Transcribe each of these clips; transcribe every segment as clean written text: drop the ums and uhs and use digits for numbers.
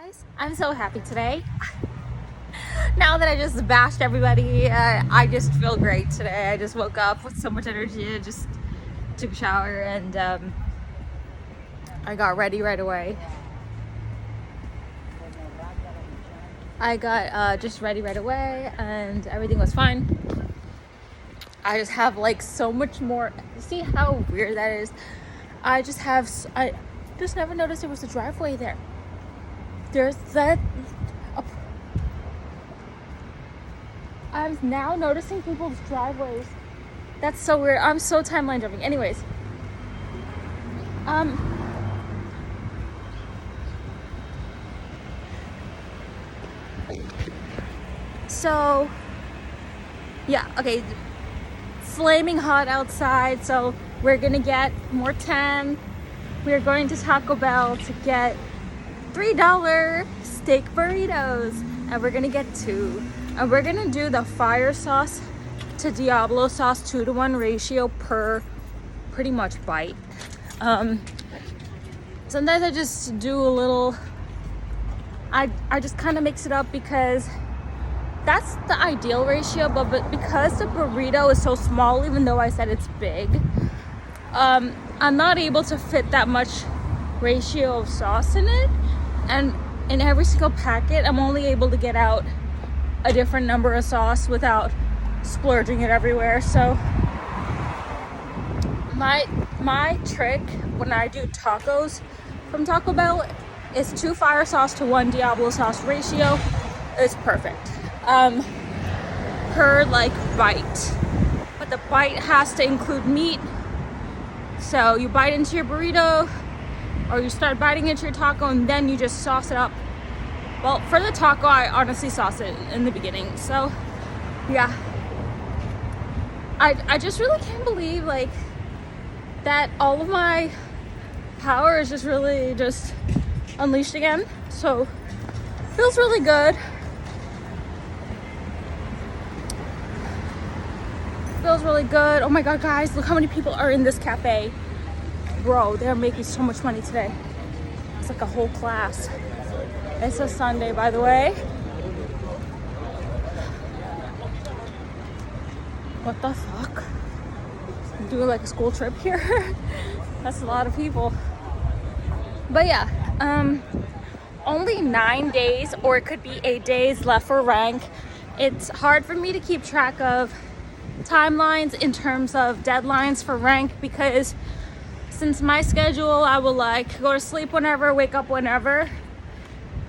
guys, I'm so happy today. Now that I just bashed everybody, I just feel great today. I just woke up with so much energy. I just took a shower and I got ready right away. I got just ready right away and everything was fine. I just have like so much more. See how weird that is? I just never noticed there was a driveway there. There's that. I'm now noticing people's driveways. That's so weird. I'm so timeline jumping. Anyways, so yeah, okay. Flaming hot outside, so we're gonna get more tan. We're going to Taco Bell to get $3 steak burritos, and we're gonna get 2, and we're gonna do the fire sauce to Diablo sauce 2-to-1 ratio per pretty much bite. Sometimes I just do a little, I just kind of mix it up because that's the ideal ratio, but because the burrito is so small, even though I said it's big, I'm not able to fit that much ratio of sauce in it, and in every single packet I'm only able to get out a different number of sauce without splurging it everywhere. So my trick when I do tacos from Taco Bell is 2 fire sauce to 1 Diablo sauce ratio. It's perfect per like bite, but the bite has to include meat. So you bite into your burrito or you start biting into your taco and then you just sauce it up. Well, for the taco, I honestly sauce it in the beginning. So yeah, I just really can't believe like that all of my power is just really just unleashed again. So feels really good. Feels really good. Oh my god, guys, look how many people are in this cafe. Bro, they're making so much money today. It's like a whole class. It's a Sunday, by the way. What the fuck? I'm doing like a school trip here. That's a lot of people. But yeah, only 9 days, or it could be 8 days left for rank. It's hard for me to keep track of timelines in terms of deadlines for rank because since my schedule, I will like go to sleep whenever, wake up whenever,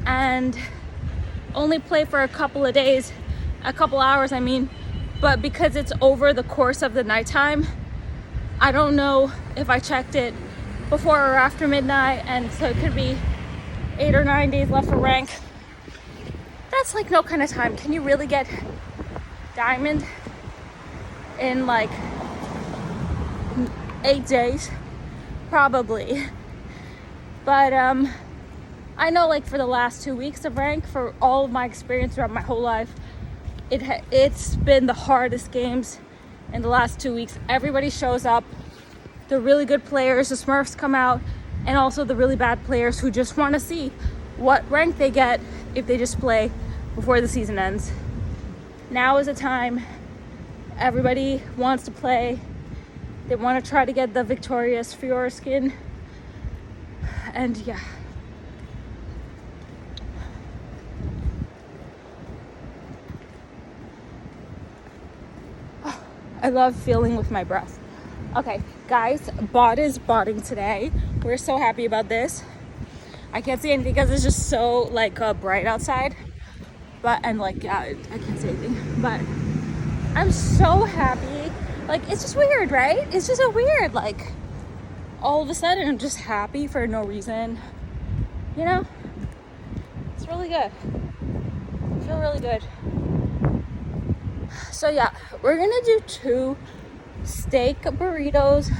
and only play for a couple of days, a couple hours, I mean. But because it's over the course of the nighttime, I don't know if I checked it before or after midnight, and so it could be 8 or 9 days left for rank. That's like no kind of time. Can you really get diamond in like 8 days? Probably. But I know like for the last 2 weeks of rank, for all of my experience throughout my whole life, it's been the hardest games in the last 2 weeks. Everybody shows up. The really good players, the Smurfs come out, and also the really bad players who just want to see what rank they get if they just play before the season ends. Now is the time. Everybody wants to play. They want to try to get the victorious Fiora skin. And yeah. Oh, I love feeling with my breath. Okay, guys, bot is botting today. We're so happy about this. I can't see anything because it's just so like bright outside. And like, yeah, I can't see anything. But I'm so happy. Like, it's just weird, right? It's just so weird. Like, all of a sudden, I'm just happy for no reason. You know? It's really good. I feel really good. So, yeah, we're gonna do 2 steak burritos.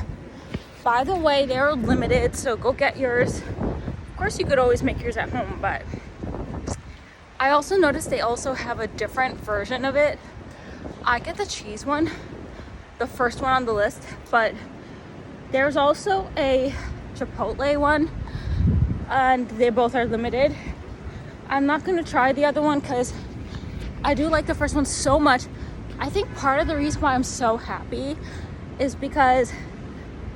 By the way, they're limited, so go get yours. Of course, you could always make yours at home, but I also noticed they also have a different version of it. I get the cheese one, the first one on the list, but there's also a Chipotle one, and they both are limited. I'm not gonna try the other one because I do like the first one so much. I think part of the reason why I'm so happy is because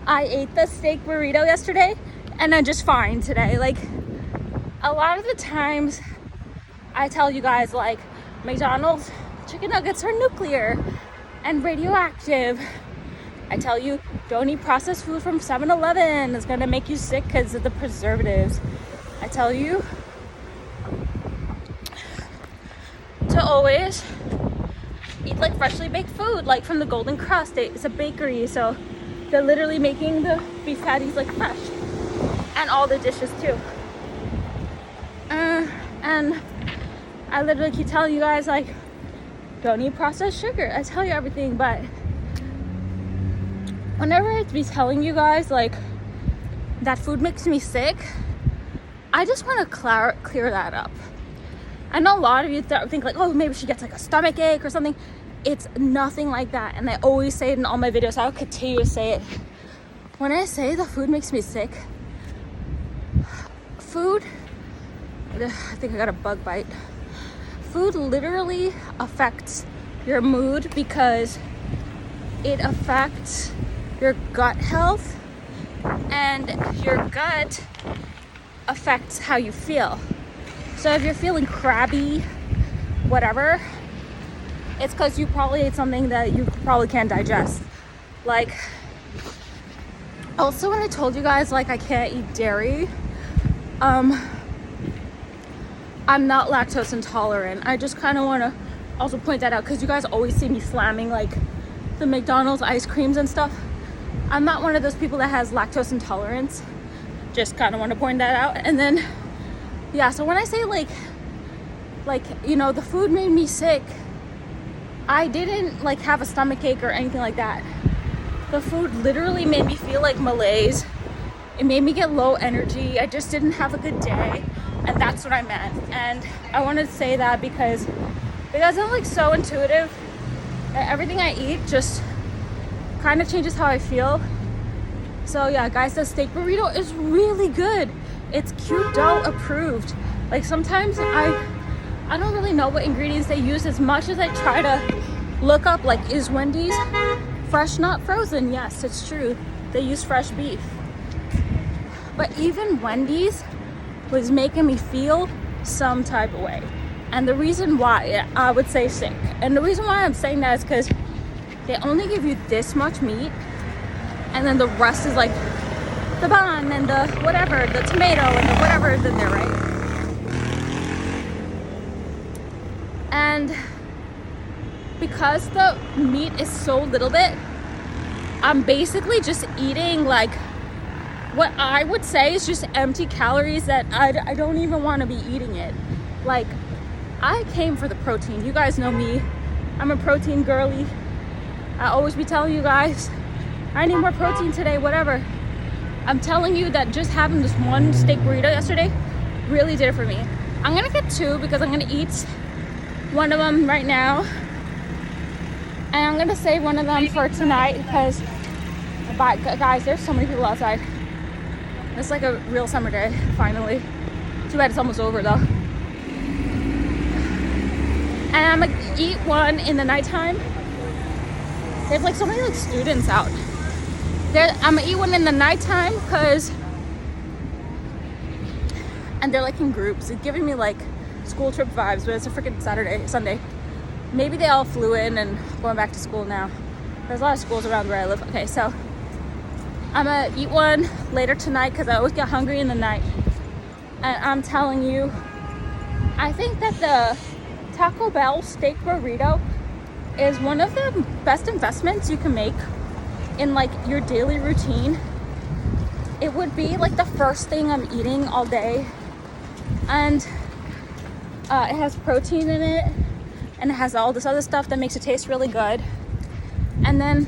I ate the steak burrito yesterday and I'm just fine today. Like, a lot of the times I tell you guys, like, McDonald's chicken nuggets are nuclear and radioactive. I tell you, don't eat processed food from 7-Eleven. It's gonna make you sick because of the preservatives. I tell you to always eat like freshly baked food, like from the Golden Crust. It's a bakery, so they're literally making the beef patties like fresh, and all the dishes too. And I literally keep telling you guys, like, don't eat processed sugar. I tell you everything, but whenever I be telling you guys like that food makes me sick, I just want to clear that up. I know a lot of you think like, oh, maybe she gets like a stomach ache or something. It's nothing like that, and I always say it in all my videos. I'll continue to say it. When I say the food makes me sick, food, I think I got a bug bite. Food literally affects your mood because it affects your gut health, and your gut affects how you feel. So if you're feeling crabby, whatever, it's because you probably ate something that you probably can't digest. Like, also when I told you guys like I can't eat dairy, I'm not lactose intolerant. I just kind of want to also point that out because you guys always see me slamming like the McDonald's ice creams and stuff. I'm not one of those people that has lactose intolerance. Just kind of want to point that out. And then, yeah, so when I say like, you know, the food made me sick, I didn't like have a stomach ache or anything like that. The food literally made me feel like malaise. It made me get low energy. I just didn't have a good day. And that's what I meant. And I wanted to say that because I'm like so intuitive that everything I eat just kind of changes how I feel. So yeah, guys, the steak burrito is really good. It's cute dough approved. Like, sometimes I don't really know what ingredients they use as much as I try to look up, like, is Wendy's fresh, not frozen? Yes, it's true. They use fresh beef. But even Wendy's was making me feel some type of way. And the reason why I would say sick, and the reason why I'm saying that is because they only give you this much meat, and then the rest is like the bun and the whatever, the tomato and the whatever is in there, right? And because the meat is so little bit, I'm basically just eating like what I would say is just empty calories that I don't even want to be eating it. Like, I came for the protein. You guys know me. I'm a protein girly. I always be telling you guys, I need more protein today, whatever. I'm telling you that just having this one steak burrito yesterday really did it for me. I'm gonna get two because I'm gonna eat one of them right now. And I'm gonna save one of them for tonight because, guys, there's so many people outside. It's like a real summer day, finally. Too bad it's almost over though. And I'm gonna eat one in the nighttime. There's like so many like students out. I'm gonna eat one in the nighttime and they're like in groups. It's giving me like school trip vibes, but it's a freaking Sunday. Maybe they all flew in and going back to school now. There's a lot of schools around where I live. Okay, so I'm gonna eat one later tonight because I always get hungry in the night. And I'm telling you, I think that the Taco Bell steak burrito is one of the best investments you can make in like your daily routine. It would be like the first thing I'm eating all day, and it has protein in it, and it has all this other stuff that makes it taste really good. And then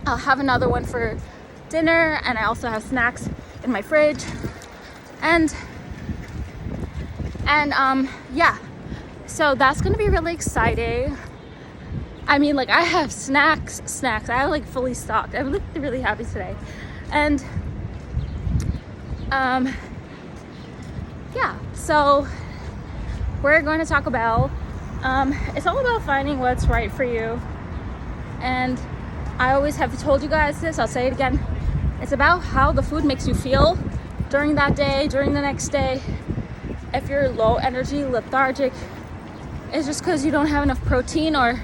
I'll have another one for dinner, and I also have snacks in my fridge, and yeah, so that's gonna be really exciting. I mean, like, I have snacks. I'm like fully stocked. I'm really happy today. And yeah, so we're going to Taco Bell. It's all about finding what's right for you. And I always have told you guys this, I'll say it again. It's about how the food makes you feel during that day, during the next day. If you're low energy, lethargic, it's just because you don't have enough protein, or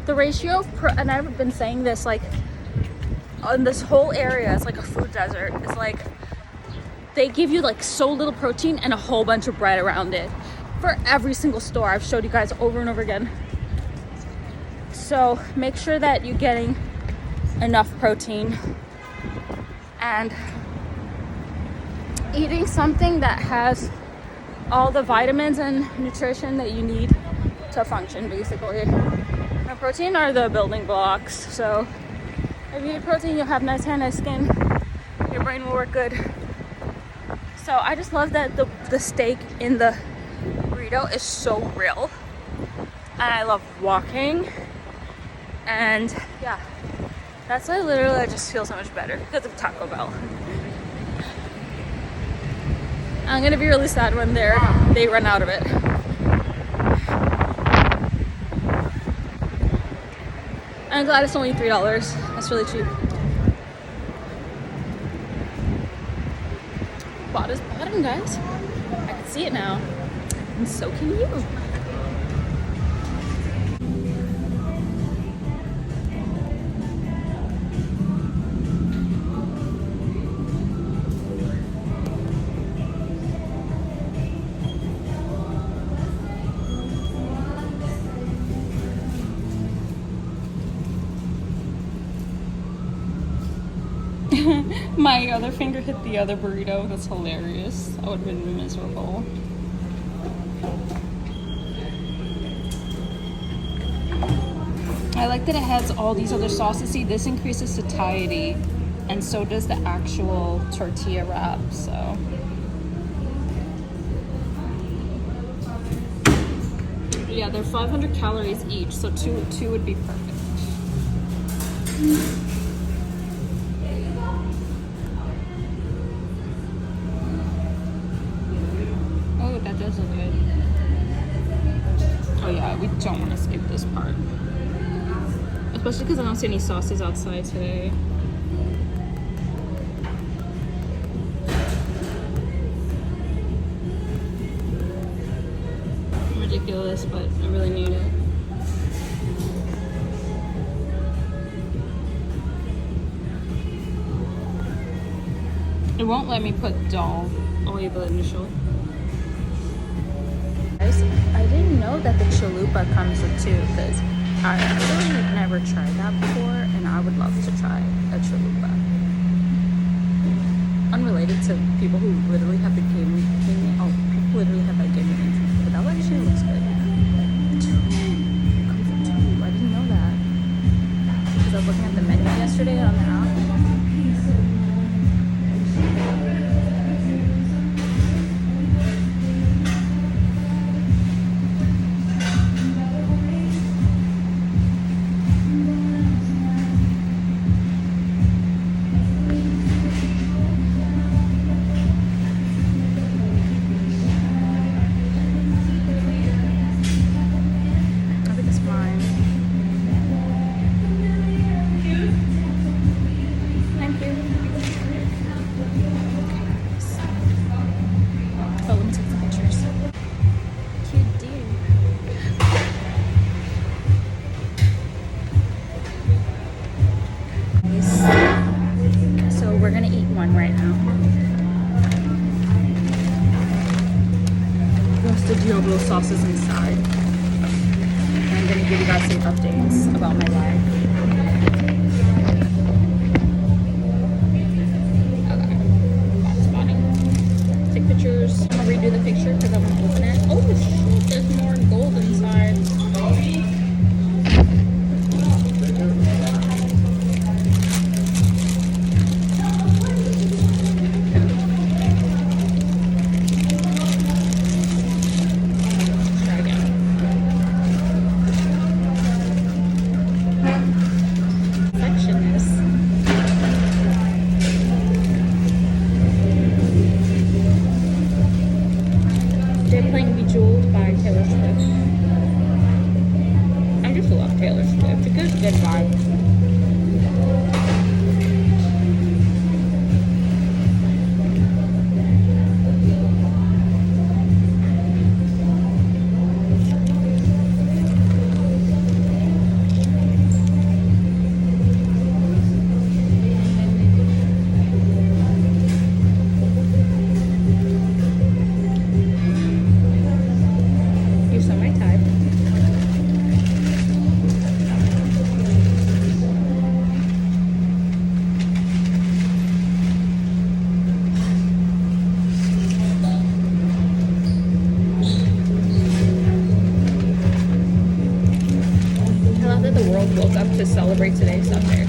the ratio of and I've been saying this, like, on this whole area, it's like a food desert. It's like they give you like so little protein and a whole bunch of bread around it for every single store. I've showed you guys over and over again. So make sure that you're getting enough protein and eating something that has all the vitamins and nutrition that you need to function, basically. And protein are the building blocks. So if you eat protein, you'll have nice hair, nice skin, your brain will work good. So I just love that the steak in the burrito is so real. And I love walking. And yeah, that's why literally I just feel so much better because of Taco Bell. I'm gonna be really sad when they run out of it. I'm glad it's only $3. That's really cheap. Bought is bottom, guys. I can see it now. And so can you. My other finger hit the other burrito. That's hilarious. I would have been miserable. I like that it has all these other sauces. See, this increases satiety, and so does the actual tortilla wrap. So yeah, they're 500 calories each, so two would be perfect. That does look good. Oh yeah, we don't want to skip this part. Especially because I don't see any sauces outside today. Ridiculous, but I really need it. It won't let me put doll, only the initial. I didn't know that the chalupa comes with two, because I actually never tried that before, and I would love to try a chalupa. Unrelated to people who literally have the gaming, people literally have that gaming internet, but that actually looks good. Two. Comes with two. I didn't know that. Because I was looking at the menu yesterday on the app. Diablo sauces inside. And I'm gonna give you guys some updates about my life. Okay, that's funny. Take pictures. I'm gonna redo the picture because I want to open it. Oh shit, there's more gold inside. Bejeweled by Taylor Swift. I just love Taylor Swift. It gives a good vibe. You saw my type. I love that the world woke up to celebrate today Sunday.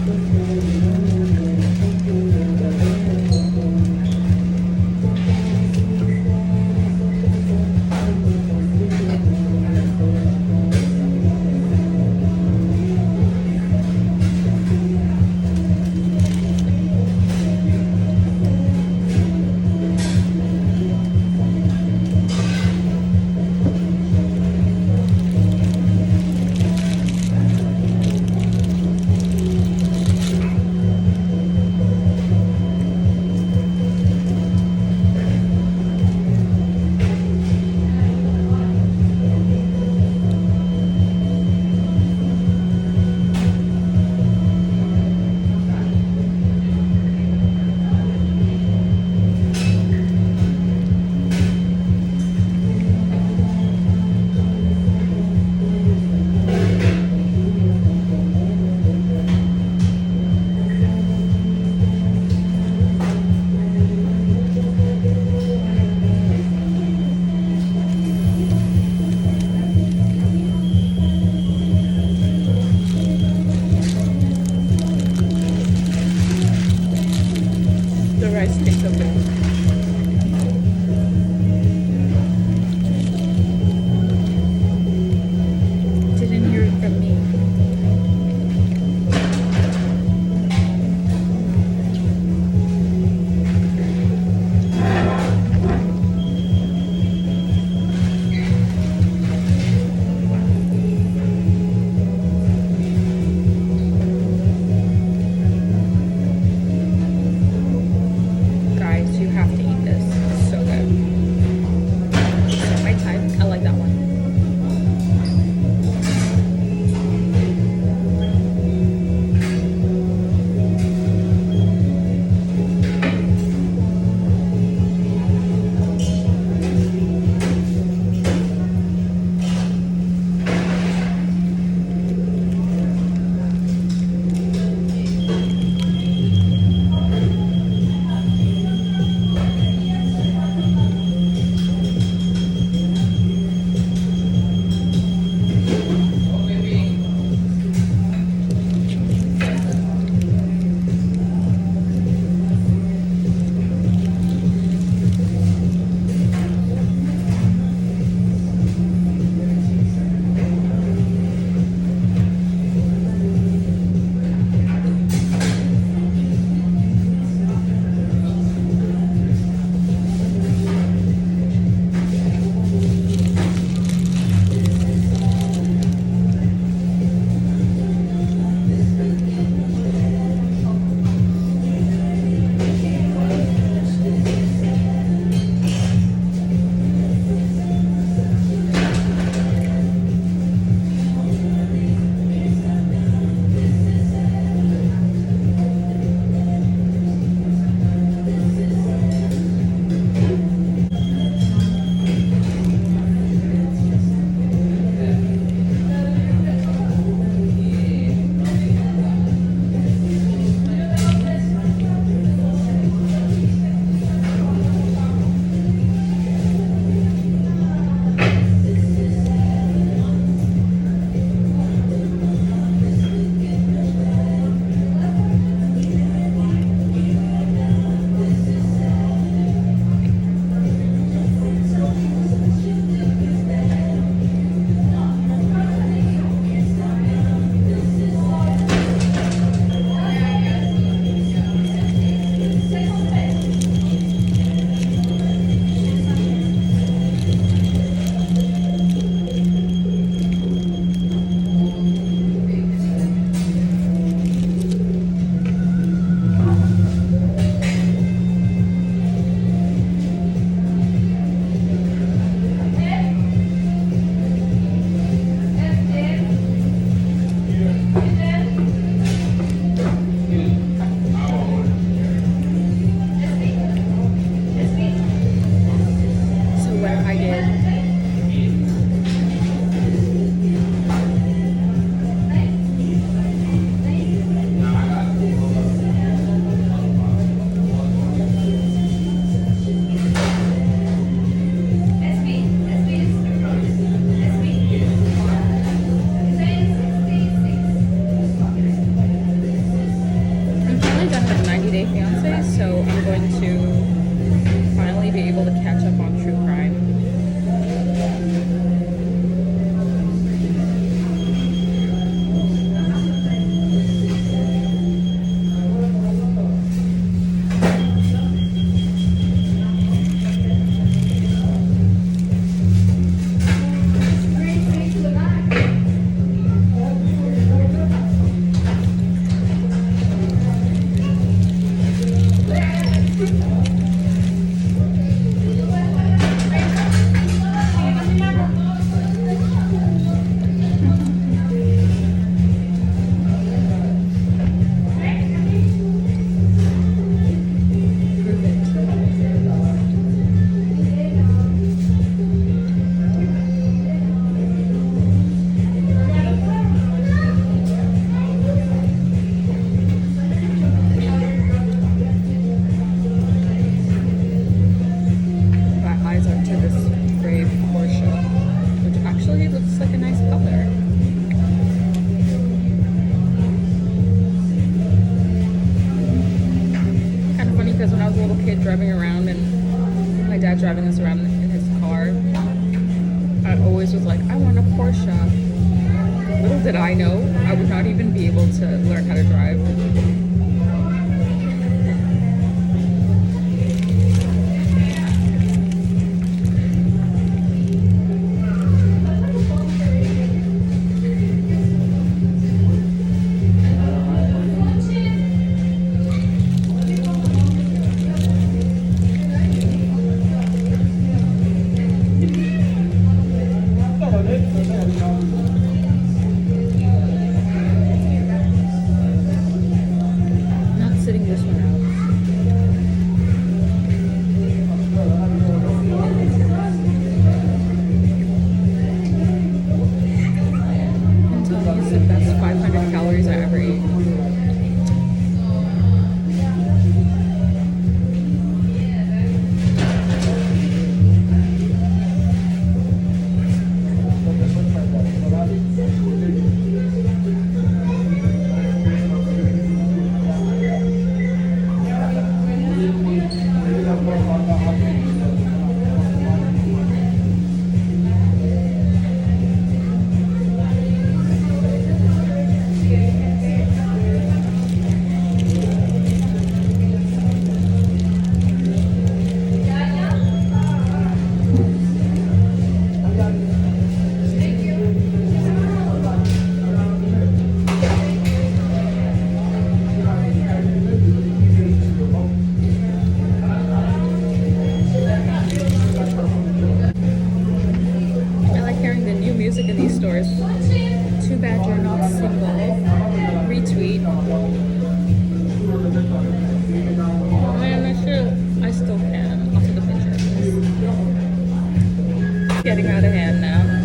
driving us around in his car, I always was like, I want a Porsche. Little did I know, I would not even be able to learn how to drive. Not sitting this one out. I'm telling you, it's the best 500 calories I ever ate. Music in these stores. Too bad you're not single. Retweet. Man, I still can. I'll take a picture. It's getting out of hand now.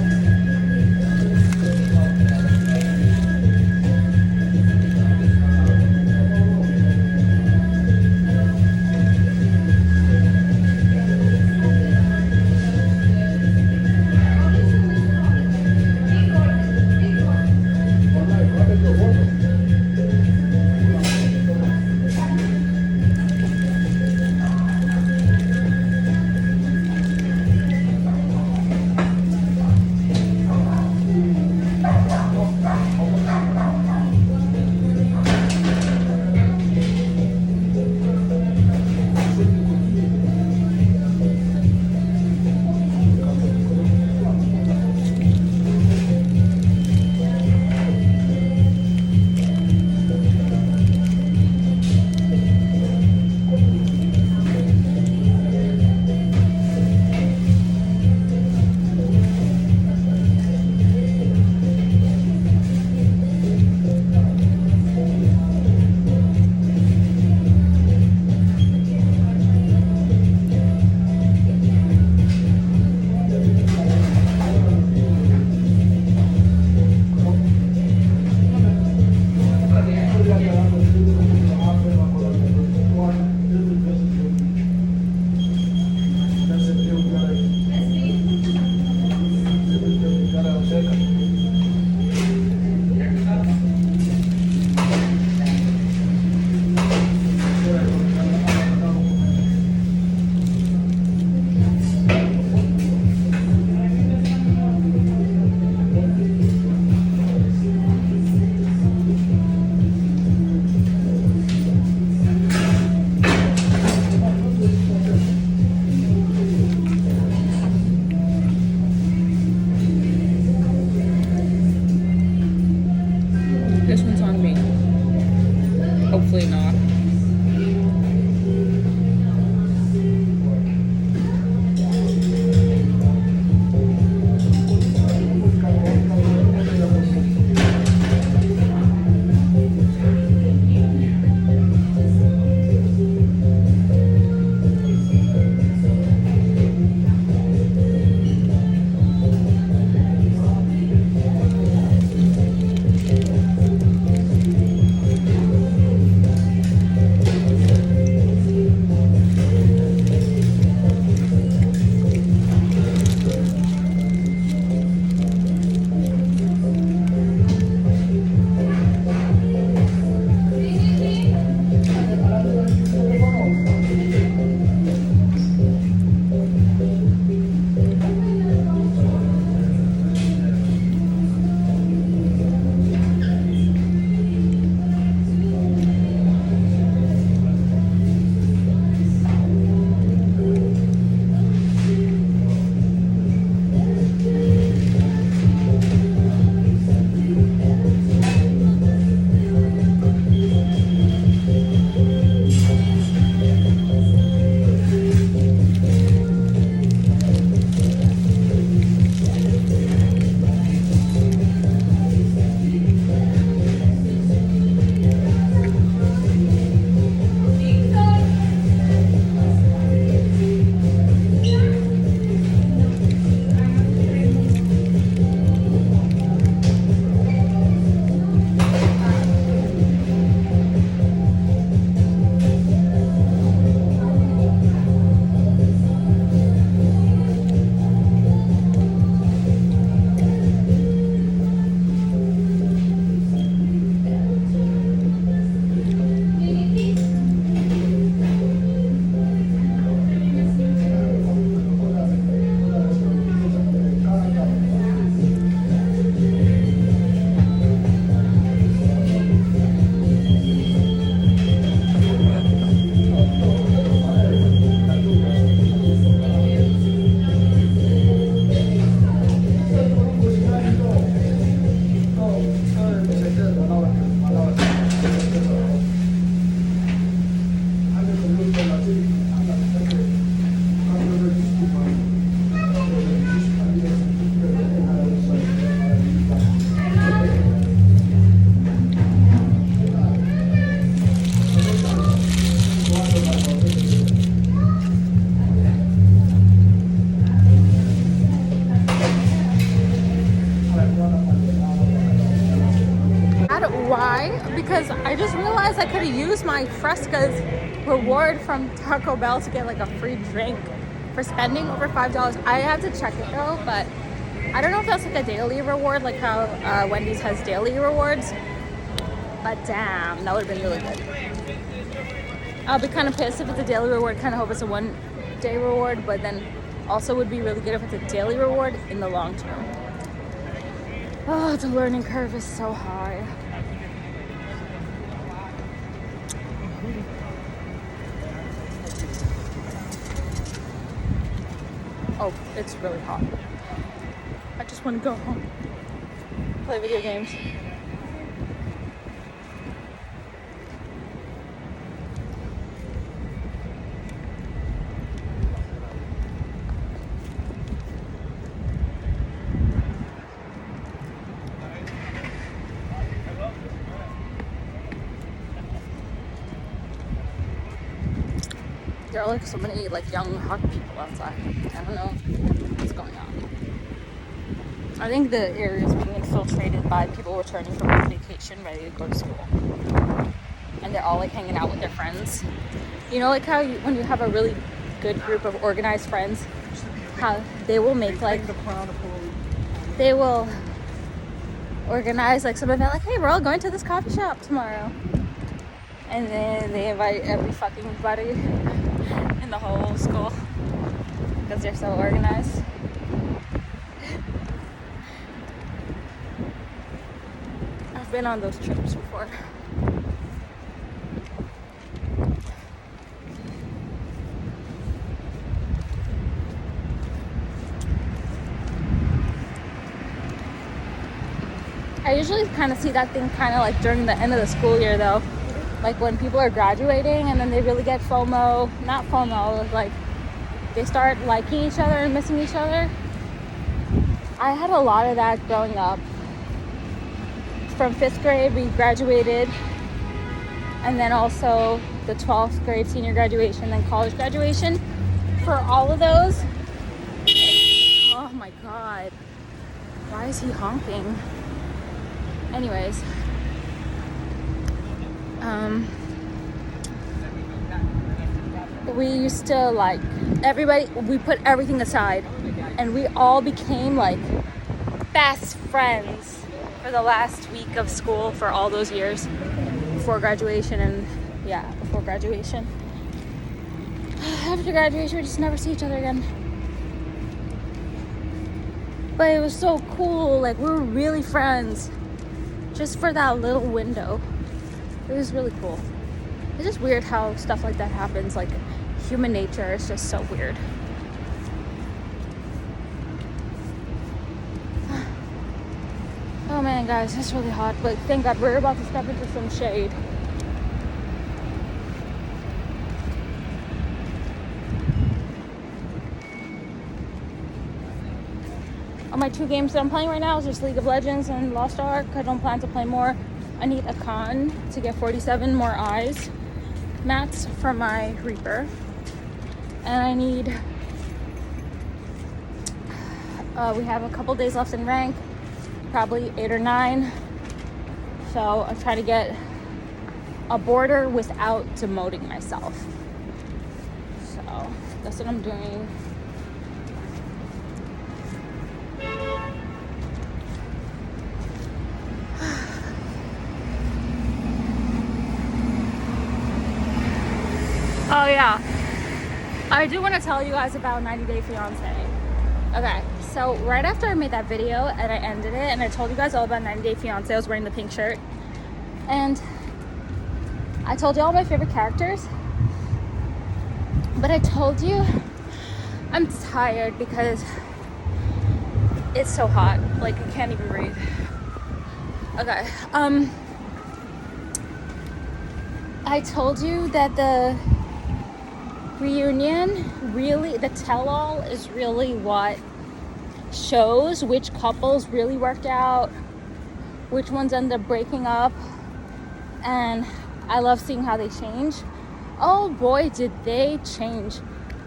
why? Because I just realized I could have used my Fresca's reward from Taco Bell to get like a free drink for spending over $5. I have to check it though, but I don't know if that's like a daily reward, like how Wendy's has daily rewards. But damn, that would have been really good. I'll be kind of pissed if it's a daily reward. Kind of hope it's a one-day reward, but then also would be really good if it's a daily reward in the long term. Oh, the learning curve is so high. Oh, it's really hot. I just want to go home, play video games. There are like so many like young hot people outside. I don't know what's going on. I think the area is being infiltrated by people returning from vacation ready to go to school. And they're all like hanging out with their friends. You know, like how when you have a really good group of organized friends, how they will make like, they will organize like some event, like, hey, we're all going to this coffee shop tomorrow. And then they invite every fucking buddy in the whole school because they're so organized. I've been on those trips before. I usually kind of see that thing kind of like during the end of the school year though. Like when people are graduating and then they really get FOMO, not FOMO, like they start liking each other and missing each other. I had a lot of that growing up. From 5th grade, we graduated, and then also the 12th grade senior graduation, then college graduation. For all of those, oh my God, why is he honking? Anyways, we used to like, everybody, we put everything aside and we all became like best friends for the last week of school for all those years before graduation. And yeah, before graduation. After graduation, we just never see each other again. But it was so cool, like we were really friends just for that little window. It was really cool. It's just weird how stuff like that happens. Like human nature is just so weird. Oh man, guys, it's really hot, but thank God we're about to step into some shade. On my 2 games that I'm playing right now is just League of Legends and Lost Ark. I don't plan to play more. I need a con to get 47 more eyes mats for my Reaper. And I need, we have a couple days left in rank, probably 8 or 9. So I'm trying to get a border without demoting myself. So that's what I'm doing. Oh yeah, I do want to tell you guys about 90 Day Fiance. Okay, so right after I made that video and I ended it and I told you guys all about 90 Day Fiance, I was wearing the pink shirt and I told you all my favorite characters, but I told you I'm tired because it's so hot, like I can't even breathe. Okay, I told you that the reunion, really, the tell-all is really what shows which couples really work out, which ones end up breaking up, and I love seeing how they change. Oh boy, did they change.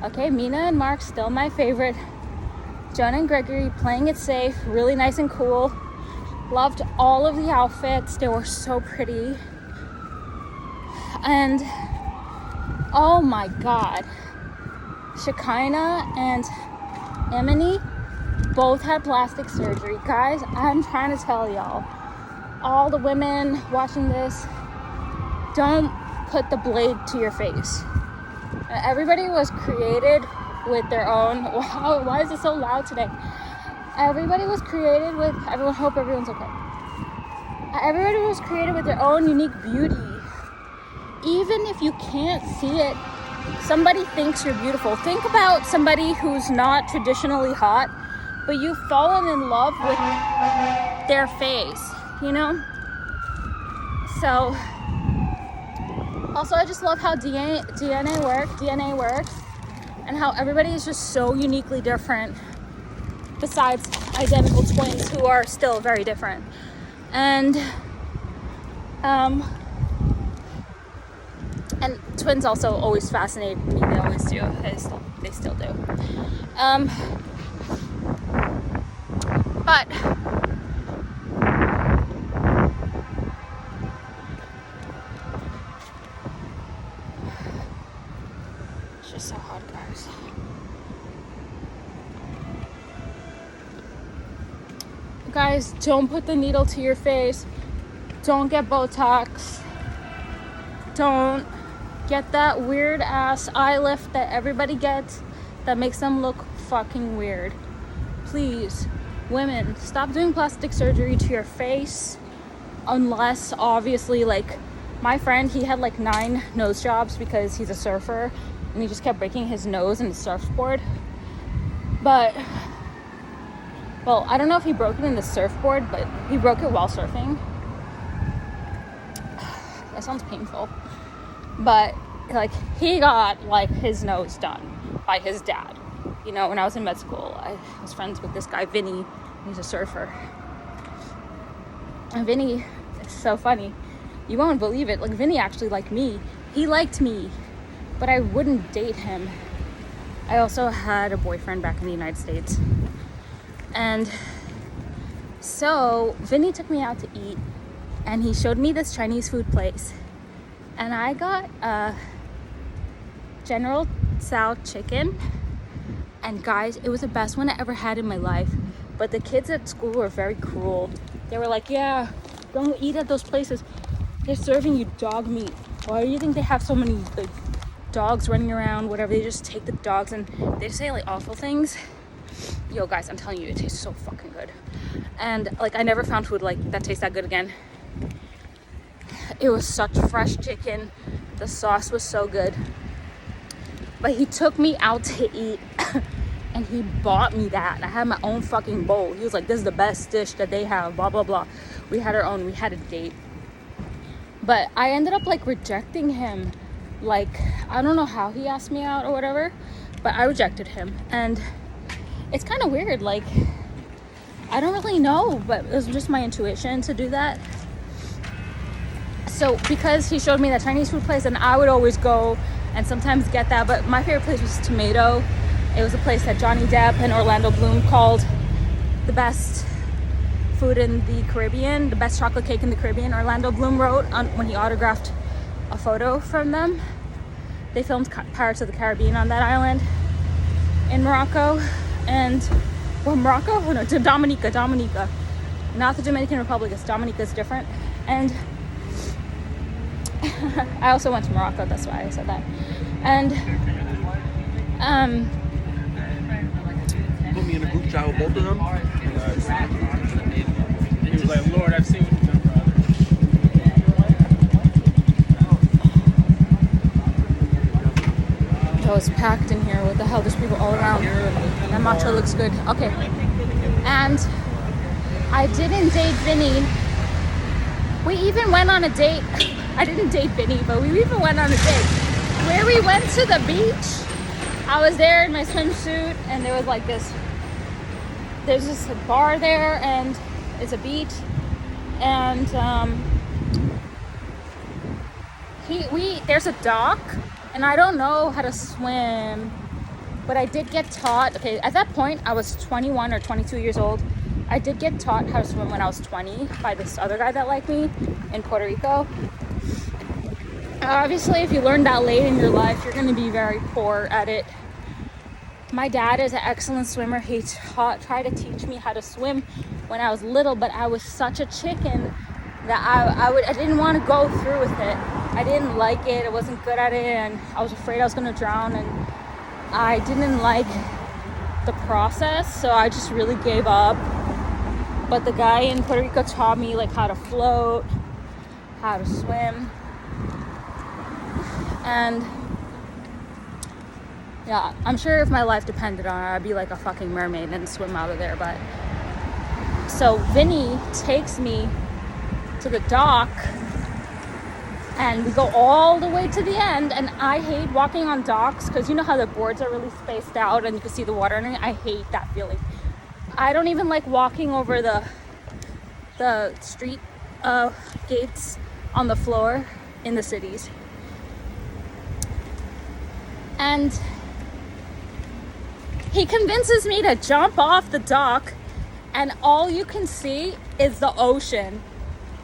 Okay, Mina and Mark still my favorite. Jonah and Gregory playing it safe, really nice and cool. Loved all of the outfits. They were so pretty. And oh my God, Shekinah and Emily both had plastic surgery. Guys, I'm trying to tell y'all, all the women watching this, don't put the blade to your face. Everybody was created with their own, wow, why is it so loud today? Everybody was created with, everyone, hope everyone's okay. Everybody was created with their own unique beauty. Even if you can't see it, somebody thinks you're beautiful. Think about somebody who's not traditionally hot, but you've fallen in love with their face, you know? So, also I just love how DNA works, and how everybody is just so uniquely different, besides identical twins who are still very different. And twins also always fascinate me. They always do. They still do. But it's just so hot, guys. Guys, don't put the needle to your face. Don't get Botox. Don't get that weird ass eye lift that everybody gets that makes them look fucking weird. Please, women, stop doing plastic surgery to your face, unless obviously, like my friend, he had like 9 nose jobs because he's a surfer and he just kept breaking his nose in the surfboard. But, well, I don't know if he broke it in the surfboard, but he broke it while surfing. That sounds painful. But like he got like his nose done by his dad. You know, when I was in med school, I was friends with this guy, Vinny. He's a surfer. And Vinny, it's so funny. You won't believe it. Like Vinny actually liked me. He liked me, but I wouldn't date him. I also had a boyfriend back in the United States. And so Vinny took me out to eat, and he showed me this Chinese food place. And I got General Tso chicken. And guys, it was the best one I ever had in my life. But the kids at school were very cruel. They were like, yeah, don't eat at those places. They're serving you dog meat. Why do you think they have so many like dogs running around, whatever? They just take the dogs and they say like awful things. Yo, guys, I'm telling you, it tastes so fucking good. And like, I never found food like that tastes that good again. It was such fresh chicken. The sauce was so good. But he took me out to eat and he bought me that. I had my own fucking bowl. He was like, this is the best dish that they have, blah, blah, blah. We had our own, we had a date. But I ended up like rejecting him. Like, I don't know how he asked me out or whatever, but I rejected him. And it's kind of weird. Like, I don't really know, but it was just my intuition to do that. So because he showed me that Chinese food place, and I would always go and sometimes get that, but my favorite place was Tomato. It was a place that Johnny Depp and Orlando Bloom called the best food in the Caribbean, the best chocolate cake in the Caribbean. Orlando Bloom wrote when he autographed a photo from them. They filmed Pirates of the Caribbean on that island in Morocco. And, well, Morocco? Oh no, Dominica. Not the Dominican Republic, it's Dominica, is different. And I also went to Morocco, that's why I said that. And put me in a group chat with both of them. He was like, Lord, I've seen what you've done for others. So it's packed in here. What the hell? There's people all around. That matcha looks good. Okay. And I didn't date Vinny. We even went on a date. I didn't date Vinny, but we even went on a date where we went to the beach. I was there in my swimsuit, and there was like this, there's this bar there, and it's a beach, and there's a dock, and I don't know how to swim, but I did get taught. Okay, at that point I was 21 or 22 years old, I did get taught how to swim when I was 20 by this other guy that liked me in Puerto Rico. Obviously, if you learn that late in your life, you're going to be very poor at it. My dad is an excellent swimmer. He tried to teach me how to swim when I was little, but I was such a chicken that I didn't want to go through with it. I didn't like it. I wasn't good at it, and I was afraid I was going to drown, and I didn't like the process, so I just really gave up. But the guy in Puerto Rico taught me like how to float, how to swim, and yeah, I'm sure if my life depended on it, I'd be like a fucking mermaid and swim out of there. But so Vinny takes me to the dock, and we go all the way to the end. And I hate walking on docks because you know how the boards are really spaced out and you can see the water. And I hate that feeling. I don't even like walking over the street gates on the floor in the cities. And he convinces me to jump off the dock, and all you can see is the ocean.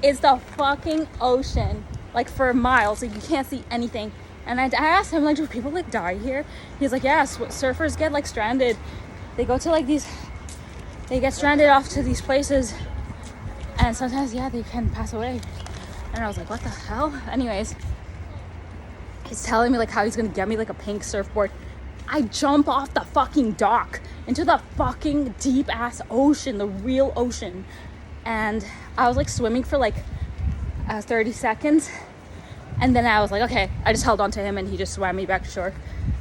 Is the fucking ocean, like for miles. Like you can't see anything. And I asked him, like, do people like die here? He's like, yes, surfers get like stranded. They go to like they get stranded off to these places, and sometimes, yeah, they can pass away. And I was like, what the hell? Anyways, he's telling me like how he's gonna get me like a pink surfboard. I jump off the fucking dock into the fucking deep ass ocean, the real ocean. And I was like swimming for like 30 seconds. And then I was like, okay, I just held on to him and he just swam me back to shore.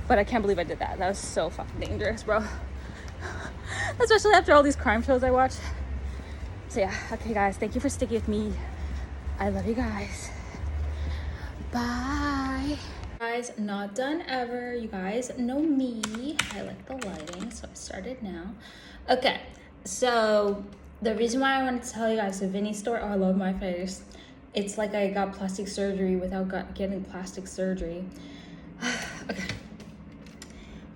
But I can't believe I did that. That was so fucking dangerous, bro. Especially after all these crime shows I watch. So yeah, okay guys, thank you for sticking with me. I love you guys. Bye. Guys, not done ever. You guys know me. I like the lighting, so I started now. Okay, so the reason why I wanted to tell you guys the Vinny store, oh, I love my face. It's like I got plastic surgery without getting plastic surgery. Okay.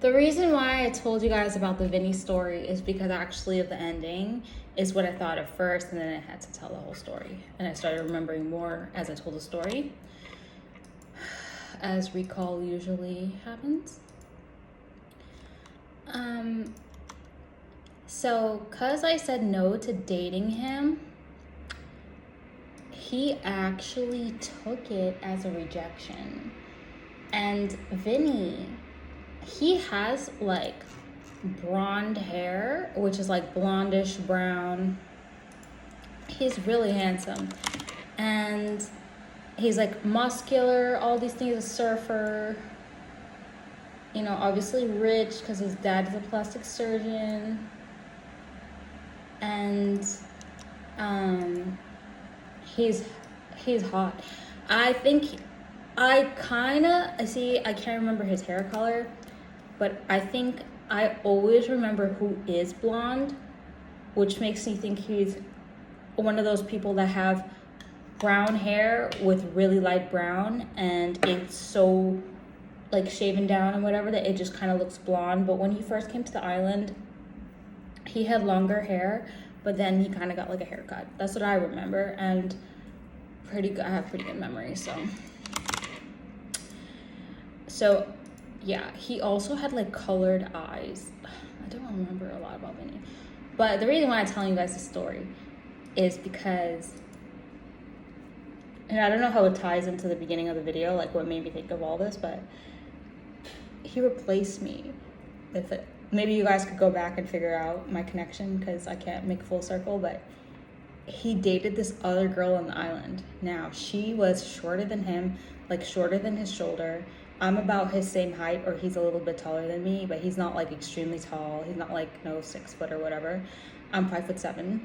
The reason why I told you guys about the Vinny story is because actually of the ending is what I thought at first, and then I had to tell the whole story. And I started remembering more as I told the story, as recall usually happens. So cause I said no to dating him, he actually took it as a rejection. And Vinny, he has like blonde hair, which is like blondish brown. He's really handsome. And he's like muscular, all these things, a surfer. You know, obviously rich because his dad is a plastic surgeon. And he's hot. I think I can't remember his hair color, but I think I always remember who is blonde, which makes me think he's one of those people that have brown hair with really light brown, and it's so like shaven down and whatever that it just kind of looks blonde. But when he first came to the island, he had longer hair, but then he kind of got like a haircut. That's what I remember, and I have pretty good memory. So yeah, he also had like colored eyes. I don't remember a lot about Vinny, but the reason why I'm telling you guys the story is because, and I don't know how it ties into the beginning of the video, like what made me think of all this, but he replaced me with it. Maybe you guys could go back and figure out my connection because I can't make full circle, but he dated this other girl on the island. Now, she was shorter than him, like shorter than his shoulder. I'm about his same height, or he's a little bit taller than me, but he's not like extremely tall. He's not like 6 foot or whatever. I'm 5'7".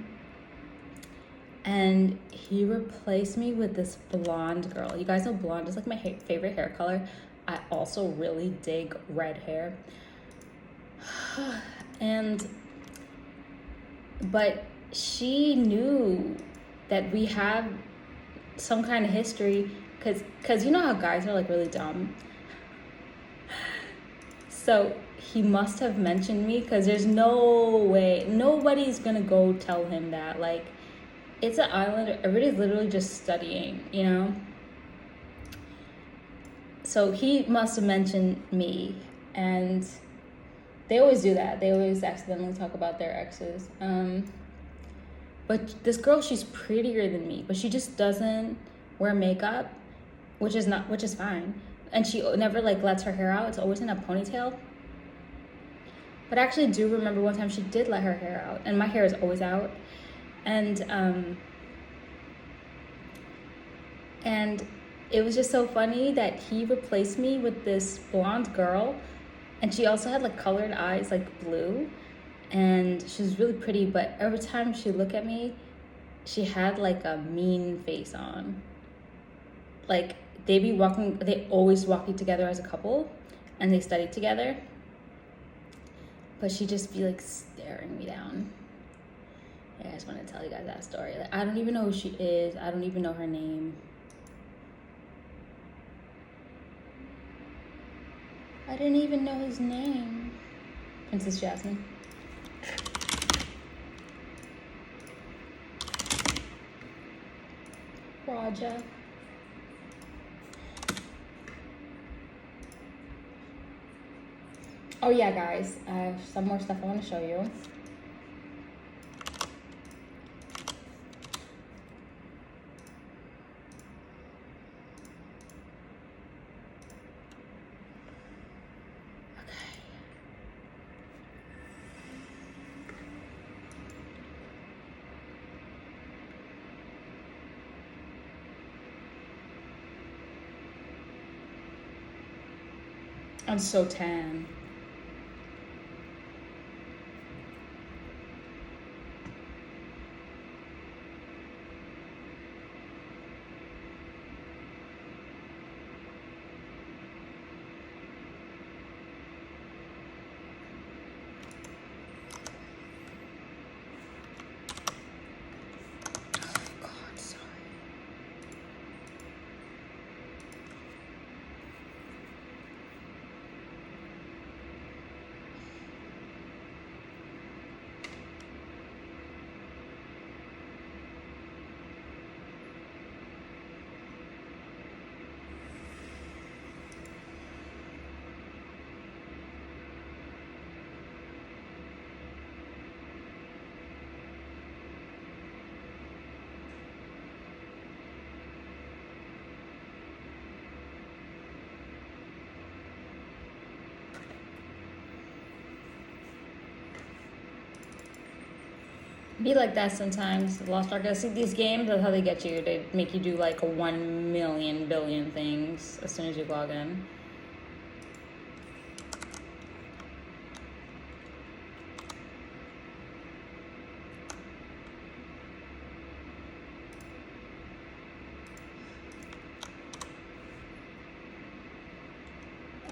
And he replaced me with this blonde girl. You guys know blonde is like my favorite hair color. I also really dig red hair. But she knew that we have some kind of history, because you know how guys are like really dumb. So he must have mentioned me, because there's no way, nobody's gonna go tell him that. Like, it's an island, everybody's literally just studying, you know? So he must have mentioned me, and they always do that. They always accidentally talk about their exes. But this girl, she's prettier than me, but she just doesn't wear makeup, which is fine. And she never like lets her hair out. It's always in a ponytail. But I actually do remember one time she did let her hair out, and my hair is always out. And it was just so funny that he replaced me with this blonde girl, and she also had like colored eyes, like blue, and she was really pretty. But every time she looked at me, she had like a mean face on. Like they always walking together as a couple, and they studied together. But she'd just be like staring me down. Yeah, I just want to tell you guys that story. Like, I don't even know who she is. I don't even know her name. I didn't even know his name. Princess Jasmine. Raja. Oh yeah, guys, I have some more stuff I want to show you. I'm so tan. Be like that sometimes. The Lost Ark. I see these games. That's how they get you. They make you do like a 1,000,000 billion things as soon as you log in.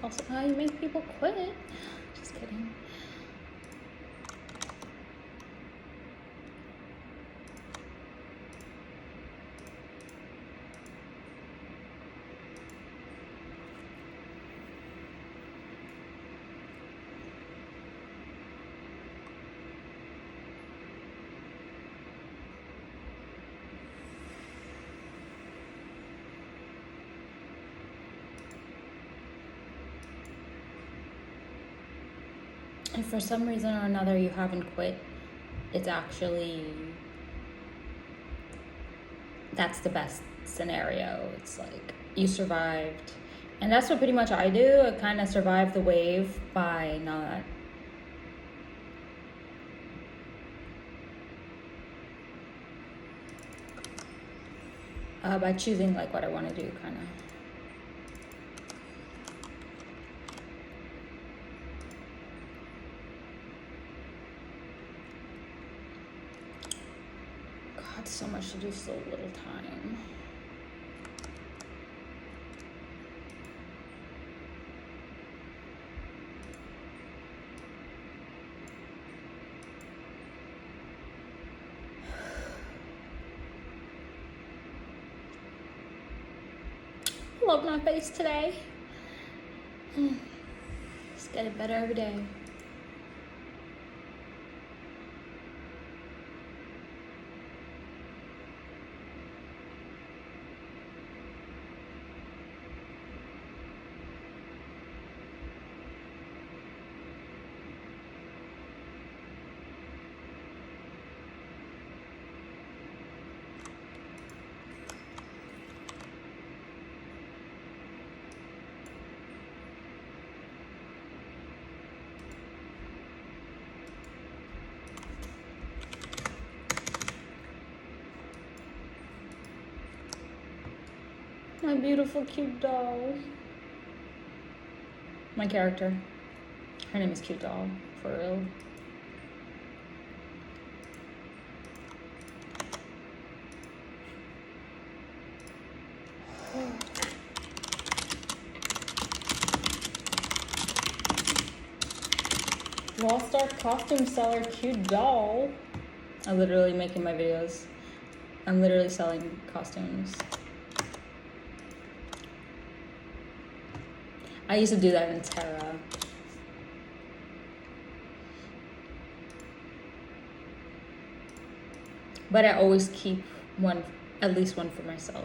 Also, how you make people quit. Just kidding. If for some reason or another you haven't quit, it's actually, that's the best scenario. It's like you survived. And that's what pretty much I do. I kind of survive the wave by not by choosing like what I want to do, kind of. God, so much to do, so little time. Love my face today. Just Just getting better every day. My beautiful, cute doll. My character. Her name is Cute Doll, for real. Lost Art costume seller, Cute Doll. I'm literally making my videos. I'm literally selling costumes. I used to do that in Terra. But I always keep one, at least one for myself.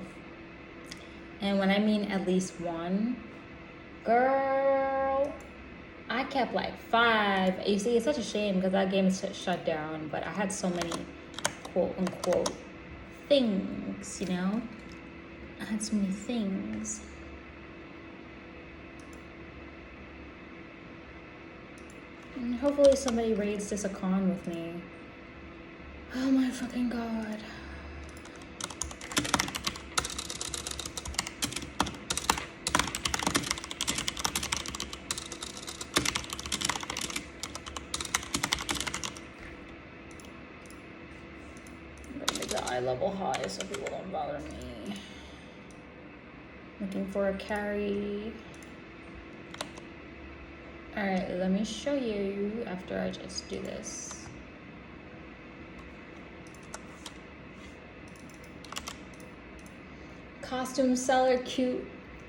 And when I mean at least one, girl, I kept like 5. You see, it's such a shame because that game is shut down, but I had so many quote unquote things, you know? I had so many things. And hopefully somebody raids this con with me. Oh my fucking god. I'm gonna make the eye level high so people don't bother me. Looking for a carry. Alright, let me show you after I just do this. Costume seller, Cute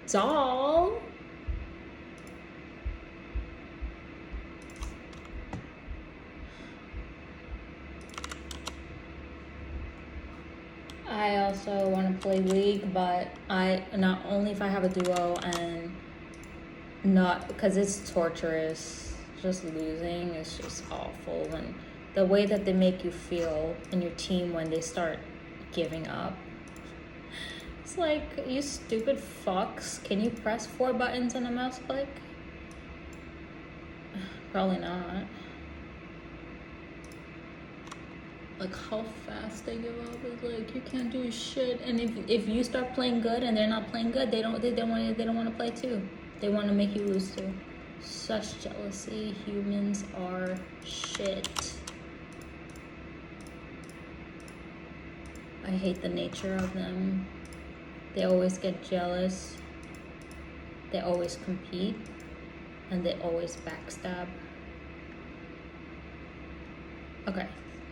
Doll. I also want to play League, but not only if I have a duo and not because it's torturous. Just losing is just awful, and the way that they make you feel in your team when they start giving up. It's like, you stupid fucks. Can you press 4 buttons on a mouse click? Probably not. Like how fast they give up is like, you can't do shit. And if you start playing good and they're not playing good, they don't want to play too. They want to make you lose too. Such jealousy. Humans are shit. I hate the nature of them. They always get jealous. They always compete. And they always backstab. Okay.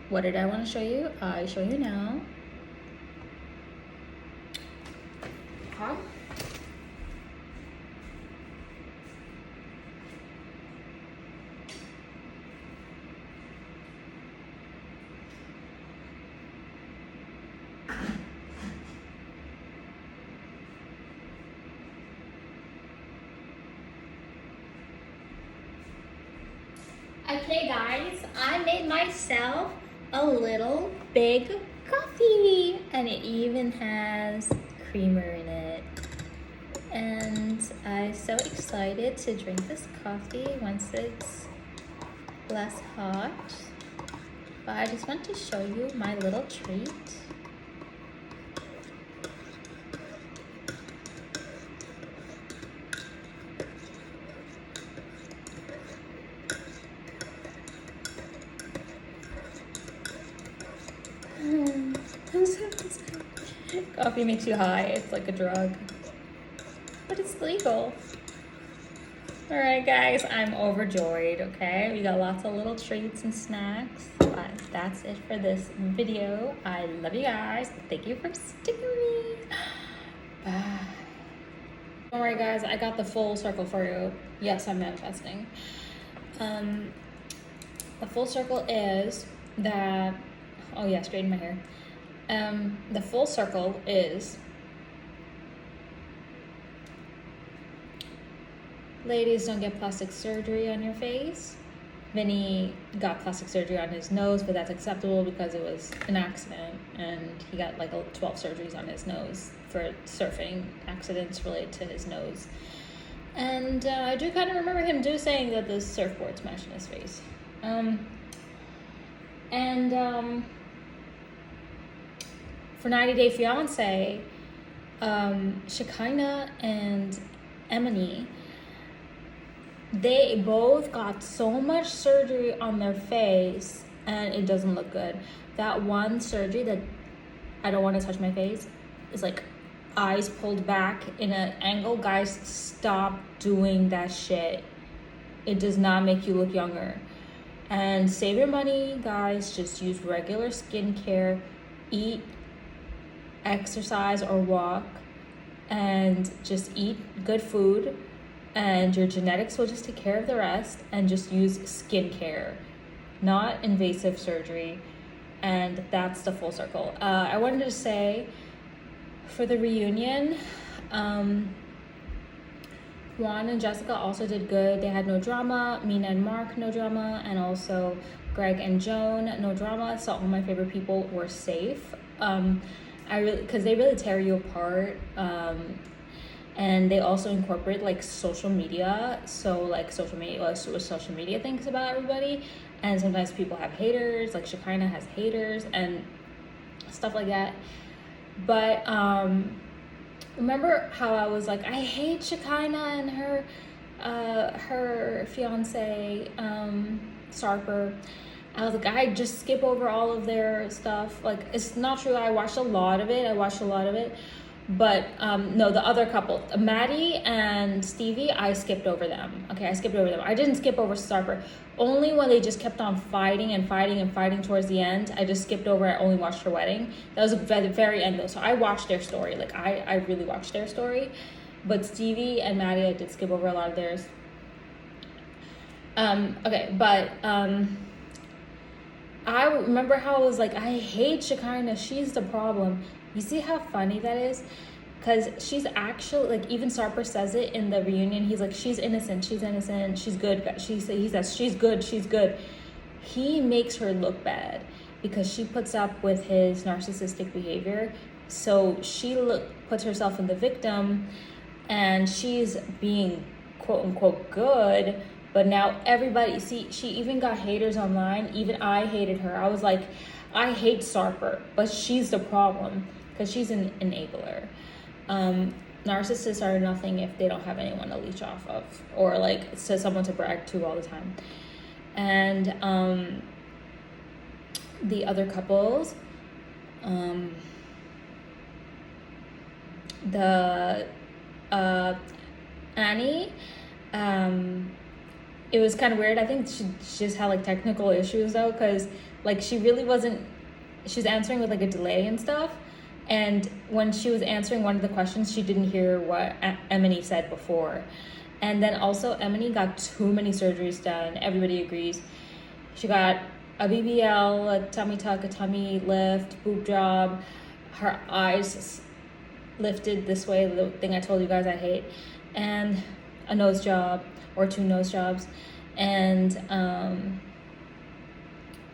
What did I want to show you? I show you now. Huh? Okay guys, I made myself a little big coffee, and it even has creamer in it. And I'm so excited to drink this coffee once it's less hot. But I just want to show you my little treat. Coffee makes you high. It's like a drug. But it's legal. Alright guys, I'm overjoyed, okay? We got lots of little treats and snacks. But that's it for this video. I love you guys. Thank you for sticking with me. Bye. Don't worry guys, I got the full circle for you. Yes, I'm manifesting. The full circle is that, oh yeah, straighten my hair. The full circle is, ladies, don't get plastic surgery on your face. Vinny got plastic surgery on his nose, but that's acceptable because it was an accident, and he got like 12 surgeries on his nose for surfing accidents related to his nose. And I do kind of remember him saying that the surfboard smashed in his face. For 90 Day Fiance, Shekinah and Emily, they both got so much surgery on their face and it doesn't look good. That one surgery that I don't want to touch my face is like eyes pulled back in an angle. Guys, stop doing that shit. It does not make you look younger. And save your money, guys. Just use regular skincare, eat, exercise or walk, and just eat good food, and your genetics will just take care of the rest. And just use skincare, not invasive surgery. And that's the full circle. I wanted to say, for the reunion, Juan and Jessica also did good. They had no drama. Mina and Mark, no drama. And also Greg and Joan, no drama. So all my favorite people were safe. Because they really tear you apart. And they also incorporate like social media. So like social media, what social media thinks about everybody. And sometimes people have haters, like Shekinah has haters and stuff like that. But remember how I was like, I hate Shekinah and her fiance, Sarper. I was like, I just skip over all of their stuff. Like, it's not true. I watched a lot of it. But no, the other couple, Maddie and Stevie, I skipped over them. Okay, I skipped over them. I didn't skip over Sarper. Only when they just kept on fighting towards the end, I just skipped over. I only watched her wedding. That was at the very end though. So I watched their story. Like I really watched their story. But Stevie and Maddie, I did skip over a lot of theirs. Okay, but I remember how I was like, I hate Shekinah. She's the problem. You see how funny that is? Because she's actually, like, even Sarper says it in the reunion. He's like, she's innocent, she's good. He says, she's good. He makes her look bad because she puts up with his narcissistic behavior. So she puts herself in the victim, and she's being quote unquote good. But now everybody, see, she even got haters online. Even I hated her. I was like, I hate Sarper, but she's the problem because she's an enabler. Narcissists are nothing if they don't have anyone to leech off of, or like to someone to brag to all the time. And the other couples, Annie, it was kind of weird. I think she just had like technical issues though, because like she really wasn't, she's answering with like a delay and stuff. And when she was answering one of the questions, she didn't hear what Emily said before. And then also Emily got too many surgeries done. Everybody agrees. She got a BBL, a tummy tuck, a tummy lift, boob job, her eyes lifted this way, the thing I told you guys I hate, and a nose job or 2 nose jobs, and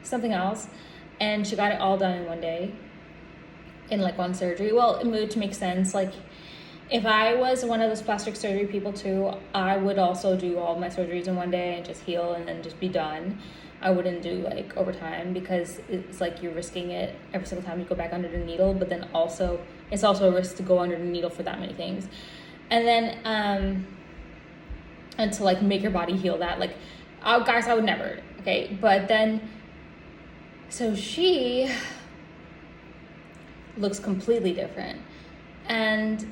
something else. And she got it all done in one day, in like one surgery. Well, it would make sense. Like if I was one of those plastic surgery people too, I would also do all my surgeries in one day and just heal and then just be done. I wouldn't do like overtime because it's like you're risking it every single time you go back under the needle, but then also it's also a risk to go under the needle for that many things. And then and to like make your body heal that, like, oh guys, I would never. Okay, but then so she looks completely different. And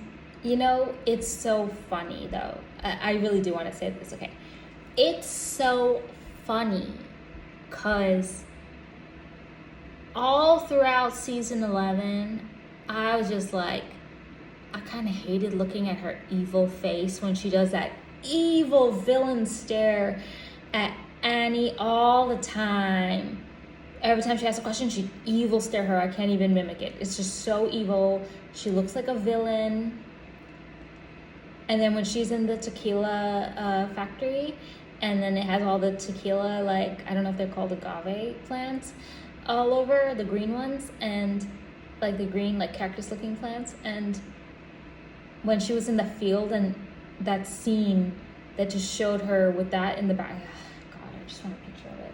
you know, it's so funny though. I really do want to say this. Okay, it's so funny because all throughout season 11 I was just like, I kind of hated looking at her evil face when she does that evil villain stare at Annie all the time. Every time she asks a question, she evil stare her. I can't even mimic it. It's just so evil. She looks like a villain. And then when she's in the tequila factory, and then it has all the tequila, like, I don't know if they're called agave plants all over, the green ones, and like the green, like cactus looking plants. And when she was in the field and that scene that just showed her with that in the back, God, I just want a picture of it.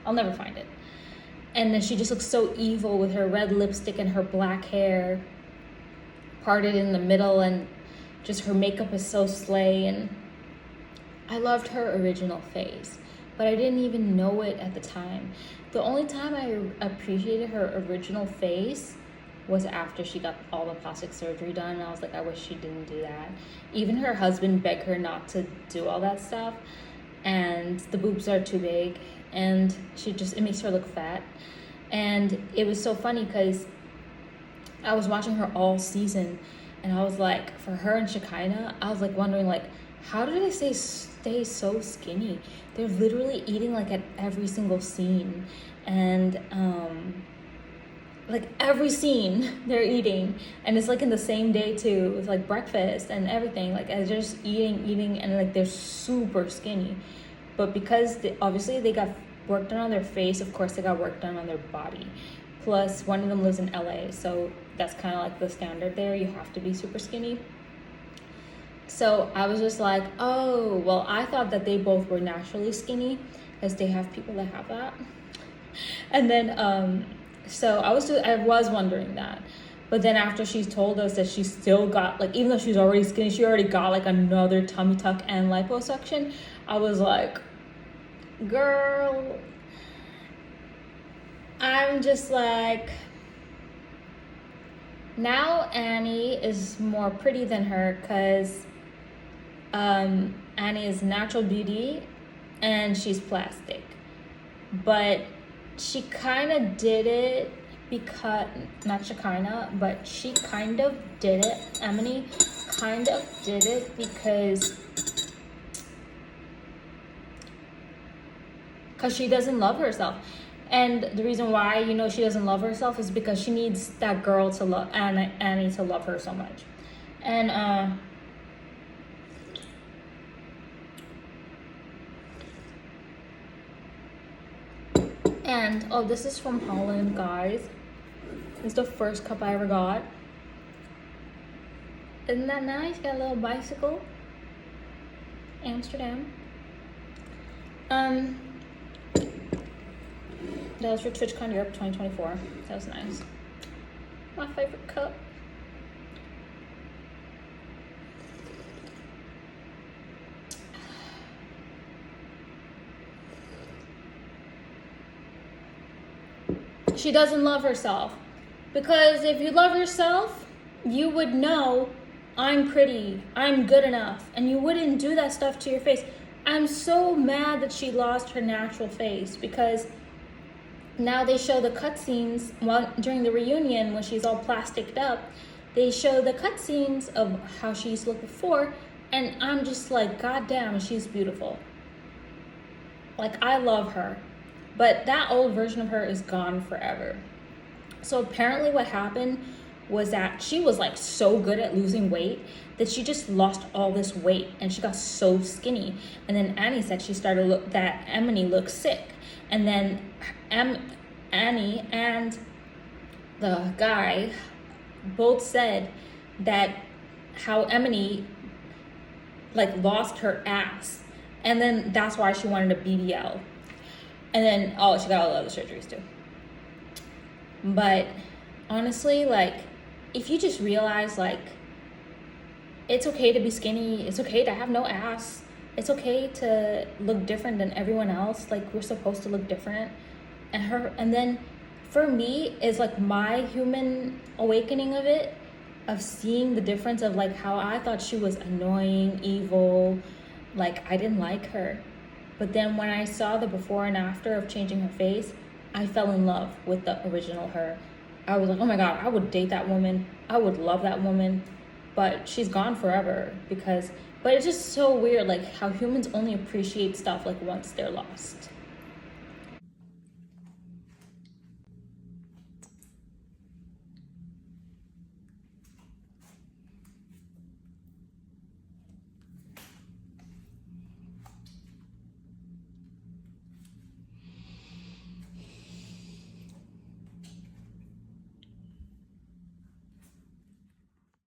I'll never find it. And then she just looks so evil with her red lipstick and her black hair parted in the middle, and just her makeup is so slay. And I loved her original face, but I didn't even know it at the time. The only time I appreciated her original face was after she got all the plastic surgery done. And I was like, I wish she didn't do that. Even her husband begged her not to do all that stuff, and the boobs are too big, and it makes her look fat. And it was so funny because I was watching her all season, and I was like, for her and Shekinah, I was like wondering, like, how do they stay so skinny? They're literally eating like at every single scene, and like every scene they're eating, and it's like in the same day too. It's like breakfast and everything, like they're just eating, and like they're super skinny. But because obviously they got work done on their face, of course they got work done on their body. Plus one of them lives in LA, so that's kind of like the standard there. You have to be super skinny. So I was just like, oh, well, I thought that they both were naturally skinny, because they have people that have that. And then so I was wondering that. But then after she told us that she still got, like, even though she's already skinny, she already got like another tummy tuck and liposuction, I was like, girl, I'm just like, now Annie is more pretty than her, because Annie is natural beauty and she's plastic. But she kind of did it because, not Shekinah, but she kind of did it, Emily kind of did it because she doesn't love herself. And the reason why, you know, she doesn't love herself is because she needs that girl to love, Annie to love her so much. And oh, this is from Holland, guys. It's the first cup I ever got. Isn't that nice? Got a little bicycle. Amsterdam. That was for TwitchCon Europe 2024. That was nice. My favorite cup. She doesn't love herself. Because if you love yourself, you would know I'm pretty, I'm good enough, and you wouldn't do that stuff to your face. I'm so mad that she lost her natural face, because now they show the cutscenes during the reunion when she's all plasticed up. They show the cutscenes of how she used to look before, and I'm just like, God damn, she's beautiful. Like, I love her. But that old version of her is gone forever. So apparently what happened was that she was like so good at losing weight that she just lost all this weight, and she got so skinny. And then Annie said she started that Emily looked sick. And then Annie and the guy both said that how Emily like lost her ass, and then that's why she wanted a BBL. And then she got all the other surgeries too. But honestly, like, if you just realize, like, it's okay to be skinny, it's okay to have no ass, it's okay to look different than everyone else, like, we're supposed to look different. And then for me, is like my human awakening of it, of seeing the difference of like how I thought she was annoying, evil, like I didn't like her. But then when I saw the before and after of changing her face, I fell in love with the original her. I was like, oh my God, I would date that woman. I would love that woman. but she's gone forever but it's just so weird, like how humans only appreciate stuff like once they're lost.